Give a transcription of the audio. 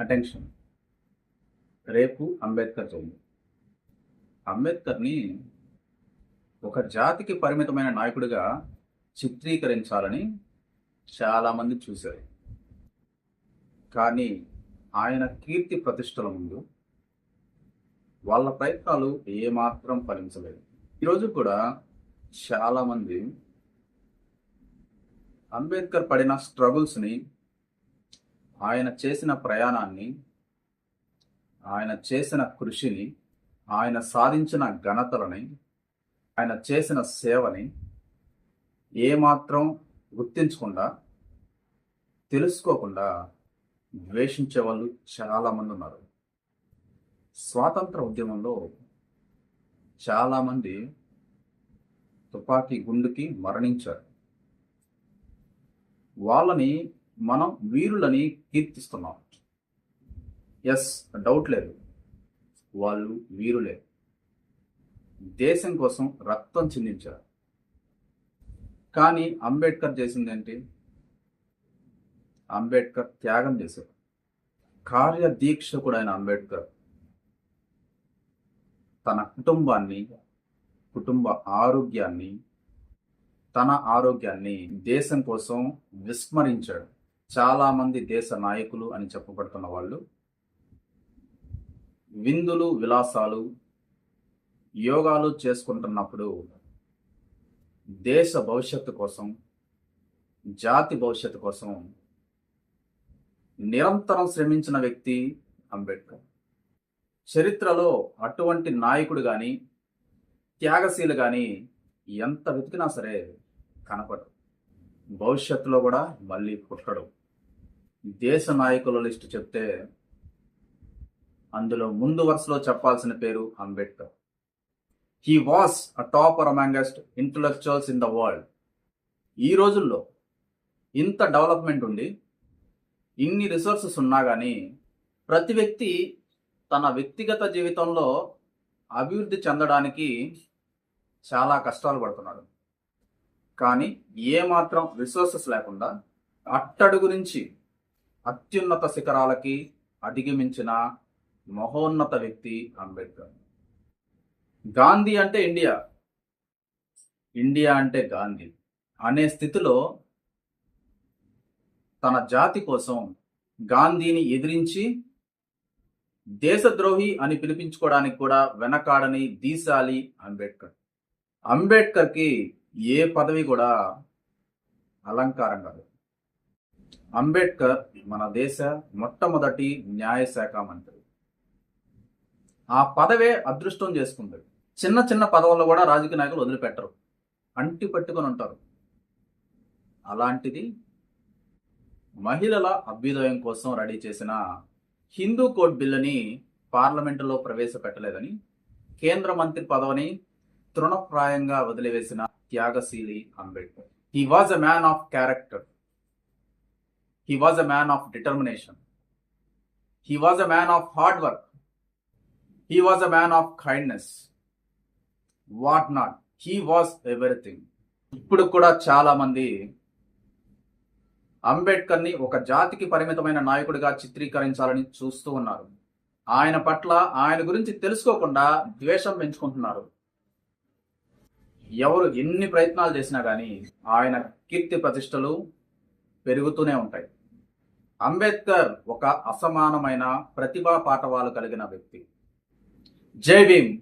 Attention. రేపు అంబేద్కర్ జయంతి. అంబేద్కర్ని ఒక జాతికి పరిమితమైన నాయకుడిగా చిత్రీకరించాలని చాలామంది చూశారు. కానీ ఆయన కీర్తి ప్రతిష్టల ముందు వాళ్ళ ప్రయత్నాలు ఏమాత్రం ఫలించలేదు. ఈరోజు కూడా చాలామంది అంబేద్కర్ పడిన స్ట్రగుల్స్ని, ఆయన చేసిన ప్రయాణాన్ని, ఆయన చేసిన కృషిని, ఆయన సాధించిన ఘనతలని, ఆయన చేసిన సేవని ఏమాత్రం గుర్తించకుండా, తెలుసుకోకుండా ద్వేషించే వాళ్ళు చాలామంది ఉన్నారు. స్వాతంత్ర ఉద్యమంలో చాలామంది తుపాకీ గుండుకి మరణించారు. వాళ్ళని మనం వీరులని కీర్తిస్తున్నాం. ఎస్, డౌట్ లేదు, వాళ్ళు వీరులే. దేశం కోసం రక్తం చిందించారు. కానీ అంబేద్కర్ చేసిందేంటి? అంబేద్కర్ త్యాగం చేశారు. కార్యదీక్షకుడైన అంబేద్కర్ తన కుటుంబాన్ని, కుటుంబ ఆరోగ్యాన్ని, తన ఆరోగ్యాన్ని దేశం కోసం విస్మరించాడు. చాలామంది దేశ నాయకులు అని చెప్పబడుతున్న వాళ్ళు విందులు, విలాసాలు, యోగాలు చేసుకుంటున్నప్పుడు దేశ భవిష్యత్తు కోసం, జాతి భవిష్యత్తు కోసం నిరంతరం శ్రమించిన వ్యక్తి అంబేద్కర్. చరిత్రలో అటువంటి నాయకుడు కానీ, త్యాగశీలు కానీ ఎంత వెతికినా సరే కనపడదు. భవిష్యత్తులో కూడా మళ్ళీ పుట్టడు. దేశ నాయకుల లిస్టు చెప్తే అందులో ముందు వరుసలో చెప్పాల్సిన పేరు Ambedkar. He was a topper amongst intellectuals in the world. ఈ రోజుల్లో ఇంత డెవలప్మెంట్ ఉండి, ఇన్ని రిసోర్సెస్ ఉన్నా కానీ ప్రతి వ్యక్తి తన వ్యక్తిగత జీవితంలో అభివృద్ధి చెందడానికి చాలా కష్టాలు పడుతున్నాడు. కానీ ఏమాత్రం రిసోర్సెస్ లేకుండా అట్టడుగు నుంచి అత్యున్నత శిఖరాలకి అధిగమించిన మహోన్నత వ్యక్తి అంబేద్కర్. గాంధీ అంటే ఇండియా, ఇండియా అంటే గాంధీ అనే స్థితిలో తన జాతి కోసం గాంధీని ఎదిరించి దేశద్రోహి అని పిలిపించుకోవడానికి కూడా వెనకాడని దీశాలి అంబేద్కర్. అంబేద్కర్కి ఏ పదవి కూడా అలంకారం కాదు. అంబేద్కర్ మన దేశ మొట్టమొదటి న్యాయశాఖ మంత్రి. ఆ పదవే అదృష్టం చేసుకుంది. చిన్న చిన్న పదవుల్లో కూడా రాజకీయ నాయకులు వదిలిపెట్టరు, అంటి పట్టుకొని ఉంటారు. అలాంటిది మహిళల అభ్యుదయం కోసం రెడీ చేసిన హిందూ కోడ్ బిల్లుని పార్లమెంటులో ప్రవేశపెట్టలేదని కేంద్ర మంత్రి పదవిని తృణప్రాయంగా వదిలివేసిన త్యాగశీలి Ambedkar. He was a man of character. He was a man of determination. He was a man of hard work. He was a man of kindness. What not, he was everything. ఇప్పుడు కూడా చాలా మంది అంబేద్కర్ని ఒక జాతికి పరిమితమైన నాయకుడిగా చిత్రీకరించాలని చూస్తూ ఉన్నారు. ఆయన పట్ల, ఆయన గురించి తెలుసుకోకుండా ద్వేషం పెంచుకుంటున్నారు. ఎవరు ఎన్ని ప్రయత్నాలు చేసినా కానీ ఆయన కీర్తి ప్రతిష్టలు పెరుగుతూనే ఉంటాయి. అంబేద్కర్ ఒక అసమానమైన ప్రతిభా పాటవాలు కలిగిన వ్యక్తి. జై భీమ్.